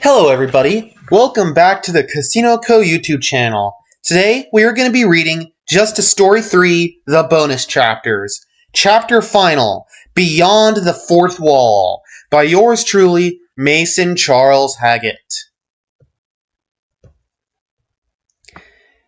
Hello everybody, welcome back to the Casino Co YouTube channel. Today we are going to be reading Justice Story 3, the bonus chapters. Chapter Final, Beyond the Fourth Wall, by yours truly, Mason Charles Haggett.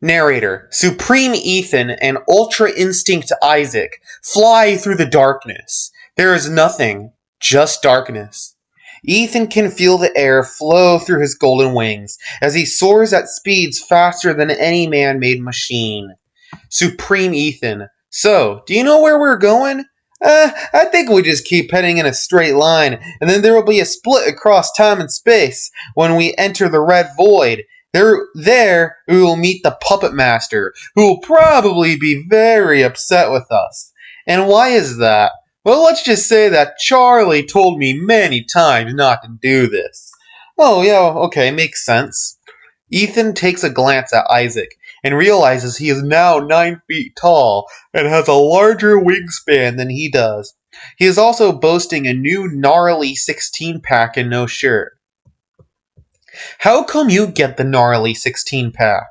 Narrator, Supreme Ethan and Ultra Instinct Isaac fly through the darkness. There is nothing, just darkness. Ethan can feel the air flow through his golden wings as he soars at speeds faster than any man-made machine. Supreme Ethan, so, do you know where we're going? I think we just keep heading in a straight line, and then there will be a split across time and space when we enter the Red Void. There we will meet the Puppet Master, who will probably be very upset with us. And why is that? Well, let's just say that Charlie told me many times not to do this. Oh, yeah, okay, makes sense. Ethan takes a glance at Isaac and realizes he is now 9 feet tall and has a larger wingspan than he does. He is also boasting a new gnarly 16-pack and no shirt. How come you get the gnarly 16-pack?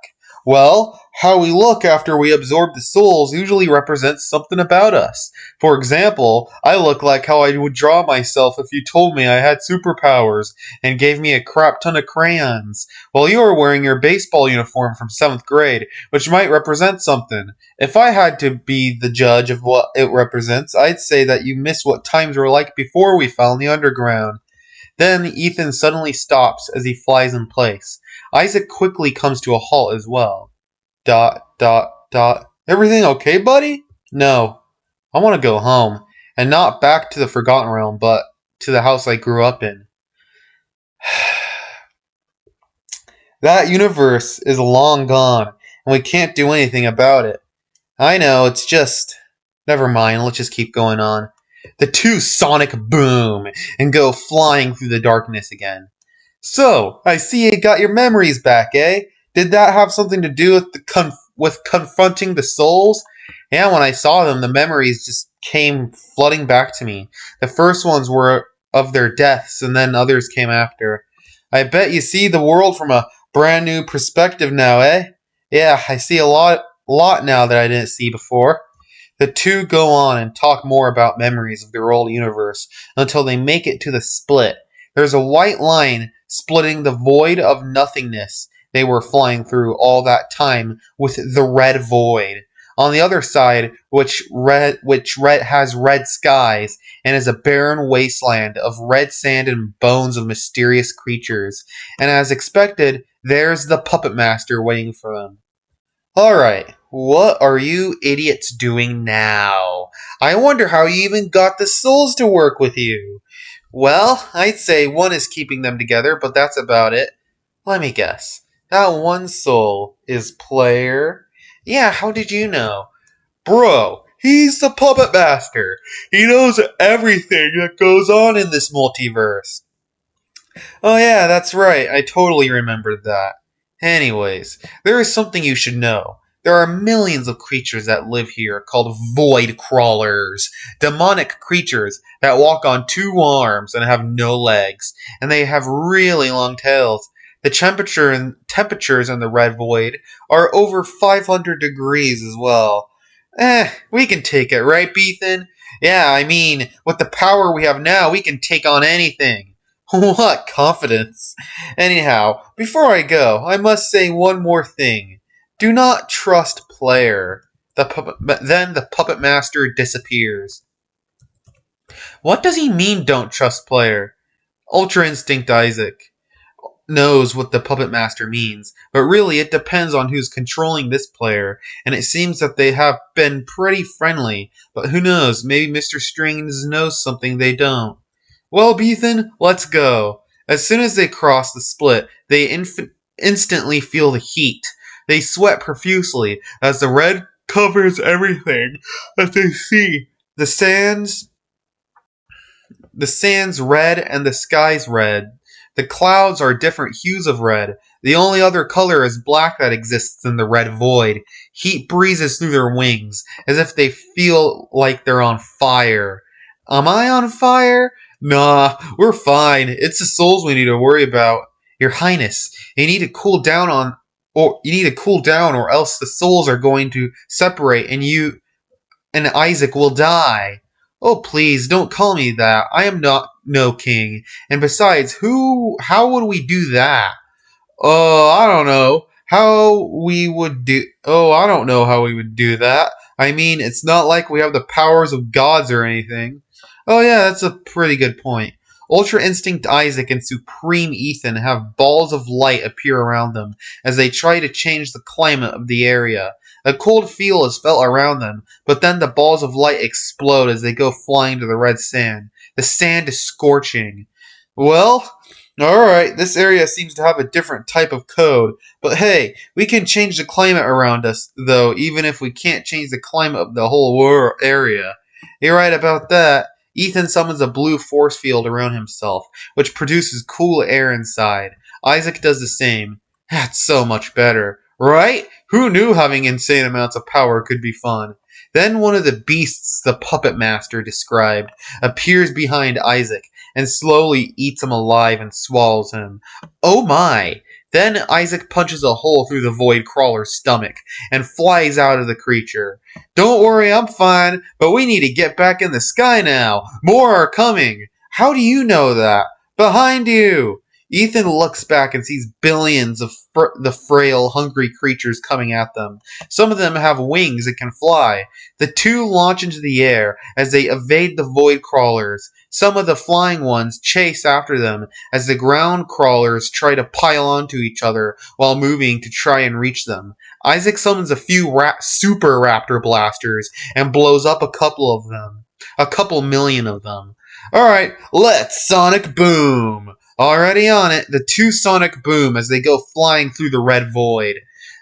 Well, how we look after we absorb the souls usually represents something about us. For example, I look like how I would draw myself if you told me I had superpowers and gave me a crap ton of crayons, while you are wearing your baseball uniform from 7th grade, which might represent something. If I had to be the judge of what it represents, I'd say that you miss what times were like before we fell in the underground. Then Ethan suddenly stops as he flies in place. Isaac quickly comes to a halt as well. ... Everything okay, buddy? No. I want to go home. And not back to the Forgotten Realm, but to the house I grew up in. That universe is long gone, and we can't do anything about it. I know, it's just... Never mind, let's just keep going on. The two sonic boom and go flying through the darkness again. So, I see you got your memories back, eh? Did that have something to do with confronting the souls? Yeah, when I saw them, the memories just came flooding back to me. The first ones were of their deaths, and then others came after. I bet you see the world from a brand new perspective now, eh? Yeah, I see a lot now that I didn't see before. The two go on and talk more about memories of their old universe until they make it to the split. There's a white line splitting the void of nothingness they were flying through all that time with the Red Void. On the other side, which has red skies and is a barren wasteland of red sand and bones of mysterious creatures. And as expected, there's the Puppet Master waiting for them. Alright, what are you idiots doing now? I wonder how you even got the souls to work with you. Well, I'd say one is keeping them together, but that's about it. Let me guess. That one soul is Player? Yeah, how did you know? Bro, he's the Puppet Master. He knows everything that goes on in this multiverse. Oh yeah, that's right. I totally remembered that. Anyways, there is something you should know. There are millions of creatures that live here called void crawlers. Demonic creatures that walk on 2 arms and have no legs. And they have really long tails. The temperatures in the Red Void are over 500 degrees as well. We can take it, right, Ethan? Yeah, I mean, with the power we have now, we can take on anything. What confidence. Anyhow, before I go, I must say one more thing. Do not trust Player. Then the Puppet Master disappears. What does he mean, don't trust Player? Ultra Instinct Isaac knows what the Puppet Master means, but really it depends on who's controlling this player, and it seems that they have been pretty friendly, but who knows, maybe Mr. Strings knows something they don't. Well, Ethan, let's go. As soon as they cross the split, they instantly feel the heat. They sweat profusely as the red covers everything that they see. The sand's red and the sky's red. The clouds are different hues of red. The only other color is black that exists in the Red Void. Heat breezes through their wings, as if they feel like they're on fire. Am I on fire? Nah, we're fine. It's the souls we need to worry about. Your Highness, you need to cool down or else the souls are going to separate and you and Isaac will die. Oh, please, don't call me that. I am not no king. And besides, how would we do that? Oh, I don't know I don't know how we would do that. I mean, it's not like we have the powers of gods or anything. Oh yeah, that's a pretty good point. Ultra Instinct Isaac and Supreme Ethan have balls of light appear around them as they try to change the climate of the area. A cold feel is felt around them, but then the balls of light explode as they go flying to the red sand. The sand is scorching. Well, alright, this area seems to have a different type of code. But hey, we can change the climate around us, though, even if we can't change the climate of the whole area. You're right about that. Ethan summons a blue force field around himself, which produces cool air inside. Isaac does the same. That's so much better. Right? Who knew having insane amounts of power could be fun? Then one of the beasts the puppet master described appears behind Isaac and slowly eats him alive and swallows him. Oh my! Then Isaac punches a hole through the void crawler's stomach and flies out of the creature. Don't worry, I'm fine, but we need to get back in the sky now. More are coming. How do you know that? Behind you! Ethan looks back and sees billions of the frail, hungry creatures coming at them. Some of them have wings and can fly. The two launch into the air as they evade the void crawlers. Some of the flying ones chase after them as the ground crawlers try to pile onto each other while moving to try and reach them. Isaac summons a few super raptor blasters and blows up a couple of them. A couple million of them. Alright, let's sonic boom! Already on it, the two sonic boom as they go flying through the red void.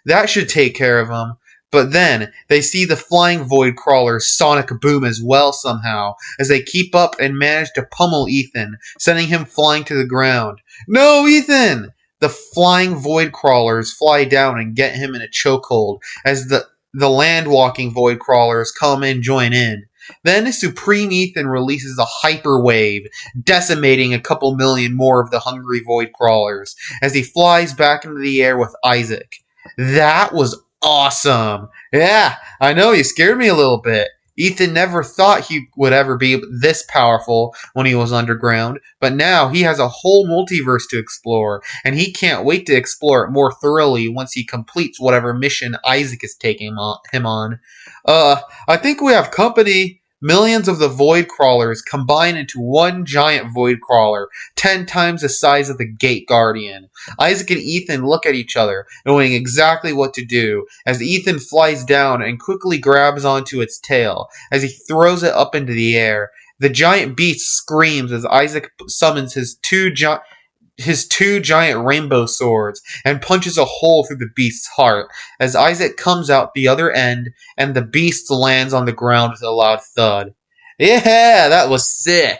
That should take care of them. But then, they see the flying void crawlers sonic boom as well somehow, as they keep up and manage to pummel Ethan, sending him flying to the ground. No, Ethan! The flying void crawlers fly down and get him in a chokehold, as the land-walking void crawlers come and join in. Then Supreme Ethan releases a hyper wave, decimating a couple million more of the hungry void crawlers, as he flies back into the air with Isaac. That was awesome! Yeah, I know, you scared me a little bit. Ethan never thought he would ever be this powerful when he was underground, but now he has a whole multiverse to explore, and he can't wait to explore it more thoroughly once he completes whatever mission Isaac is taking him on. I think we have company. Millions of the void crawlers combine into one giant void crawler, 10 times the size of the Gate Guardian. Isaac and Ethan look at each other, knowing exactly what to do, as Ethan flies down and quickly grabs onto its tail, as he throws it up into the air. The giant beast screams as Isaac summons his two giant rainbow swords and punches a hole through the beast's heart as Isaac comes out the other end and the beast lands on the ground with a loud thud. Yeah, that was sick!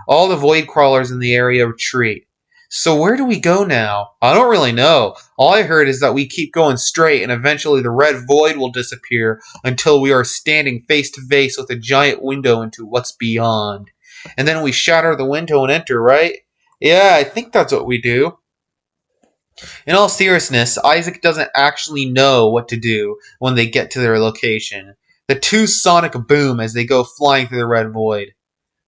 All the void crawlers in the area retreat. So where do we go now? I don't really know. All I heard is that we keep going straight and eventually the red void will disappear until we are standing face to face with a giant window into what's beyond. And then we shatter the window and enter, right? Yeah, I think that's what we do. In all seriousness, Isaac doesn't actually know what to do when they get to their location. The two sonic boom as they go flying through the red void.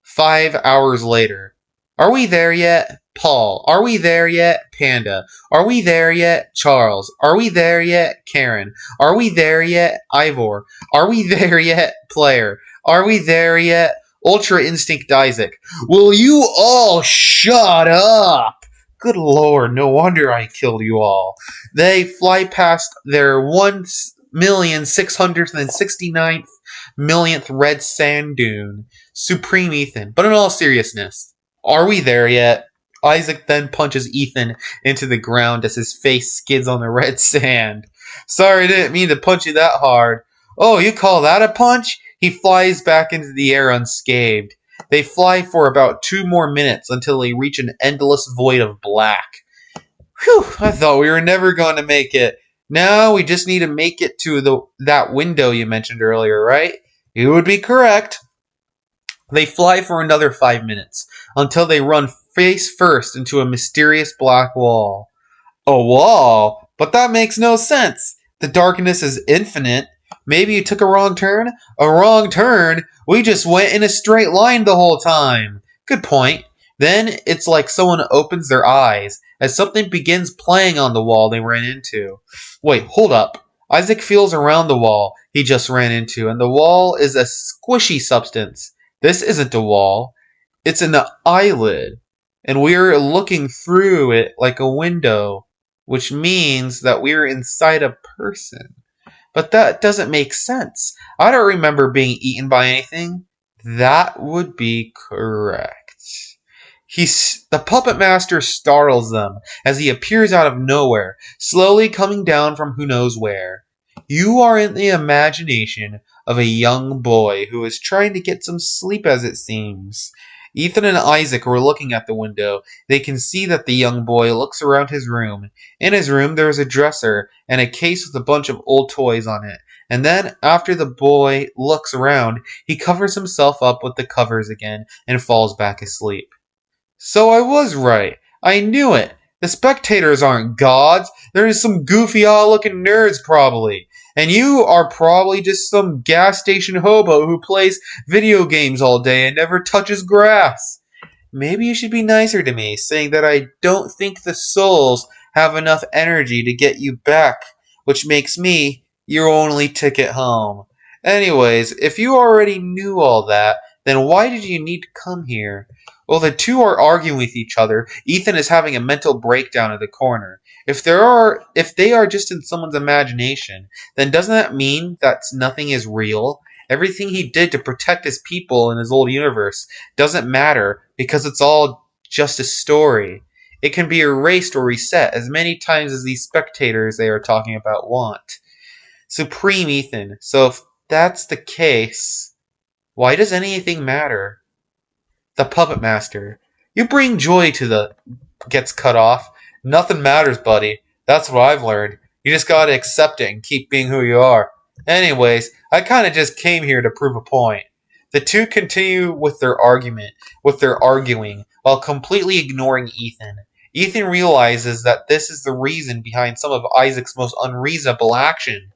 5 hours later. Are we there yet? Paul. Are we there yet? Panda. Are we there yet? Charles. Are we there yet? Karen. Are we there yet? Ivor. Are we there yet? Player. Are we there yet? Ultra Instinct Isaac. Will you all shut up? Good lord, no wonder I killed you all. They fly past their 1,669th millionth red sand dune. Supreme Ethan. But in all seriousness, are we there yet? Isaac then punches Ethan into the ground as his face skids on the red sand. Sorry, I didn't mean to punch you that hard. Oh, you call that a punch? He flies back into the air unscathed. They fly for about 2 more minutes until they reach an endless void of black. Whew, I thought we were never going to make it. Now we just need to make it to that window you mentioned earlier, right? You would be correct. They fly for another 5 minutes until they run face first into a mysterious black wall. A wall? But that makes no sense. The darkness is infinite. Maybe you took a wrong turn? A wrong turn? We just went in a straight line the whole time. Good point. Then it's like someone opens their eyes as something begins playing on the wall they ran into. Wait, hold up. Isaac feels around the wall he just ran into, and the wall is a squishy substance. This isn't a wall. It's an eyelid, and we're looking through it like a window, which means that we're inside a person. But that doesn't make sense. I don't remember being eaten by anything. That would be correct. The puppet master startles them as he appears out of nowhere, slowly coming down from who knows where. You are in the imagination of a young boy who is trying to get some sleep, as it seems. Ethan and Isaac were looking at the window. They can see that the young boy looks around his room. In his room, there is a dresser and a case with a bunch of old toys on it. And then, after the boy looks around, he covers himself up with the covers again and falls back asleep. So I was right. I knew it. The spectators aren't gods. They're just some goofy odd-looking nerds, probably. And you are probably just some gas station hobo who plays video games all day and never touches grass. Maybe you should be nicer to me, saying that I don't think the souls have enough energy to get you back, which makes me your only ticket home. Anyways, if you already knew all that, then why did you need to come here? Well, the two are arguing with each other. Ethan is having a mental breakdown in the corner. If they are just in someone's imagination, then doesn't that mean that nothing is real? Everything he did to protect his people in his old universe doesn't matter because it's all just a story. It can be erased or reset as many times as these spectators they are talking about want. Supreme Ethan. So if that's the case, why does anything matter? The puppet master. You bring joy to the gets cut off. Nothing matters, buddy. That's what I've learned. You just gotta accept it and keep being who you are. Anyways, I kinda just came here to prove a point. The two continue with their arguing, while completely ignoring Ethan. Ethan realizes that this is the reason behind some of Isaac's most unreasonable actions.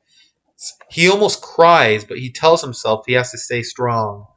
He almost cries, but he tells himself he has to stay strong.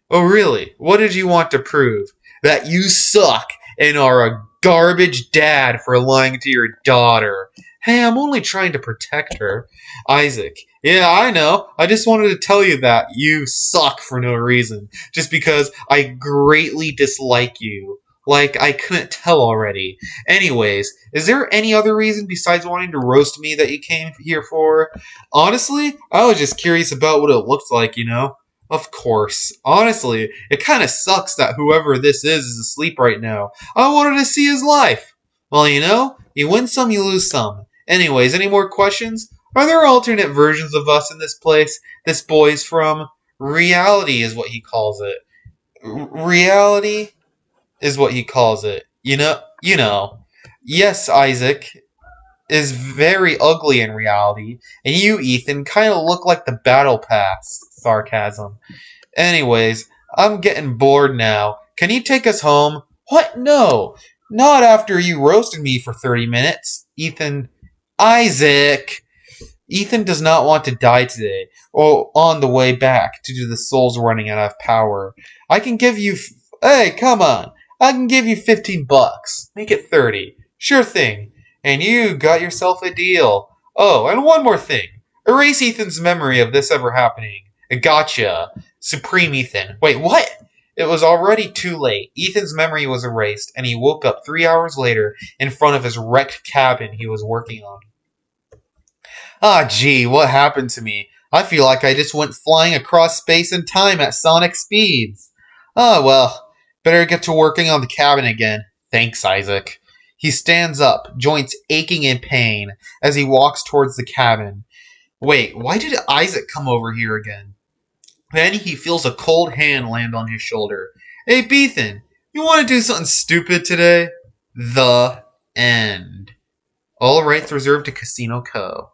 Oh, really? What did you want to prove? That you suck and are a garbage dad for lying to your daughter. Hey, I'm only trying to protect her. Isaac. Yeah, I know. I just wanted to tell you that you suck for no reason. Just because I greatly dislike you. Like I couldn't tell already. Anyways, is there any other reason besides wanting to roast me that you came here for? Honestly, I was just curious about what it looks like, you know? Of course. Honestly, it kind of sucks that whoever this is asleep right now. I wanted to see his life. Well, you know, you win some, you lose some. Anyways, any more questions? Are there alternate versions of us in this place? This boy's from? Reality is what he calls it. Reality is what he calls it. You know. Yes, Isaac is very ugly in reality, and you, Ethan, kind of look like the battle pass. Sarcasm. Anyways, I'm getting bored now. Can you take us home? What? No. Not after you roasted me for 30 minutes. Isaac! Ethan does not want to die today, or on the way back, due to the souls running out of power. I can give you... Hey, come on. I can give you $15. Make it 30. Sure thing. And you got yourself a deal. Oh, and one more thing. Erase Ethan's memory of this ever happening. Gotcha. Supreme Ethan. Wait, what? It was already too late. Ethan's memory was erased, and he woke up 3 hours later in front of his wrecked cabin he was working on. Ah, gee, what happened to me? I feel like I just went flying across space and time at sonic speeds. Ah, well, better get to working on the cabin again. Thanks, Isaac. He stands up, joints aching in pain, as he walks towards the cabin. Wait, why did Isaac come over here again? Then he feels a cold hand land on his shoulder. Hey, Ethan, you want to do something stupid today? The end. All rights reserved to Casino Co.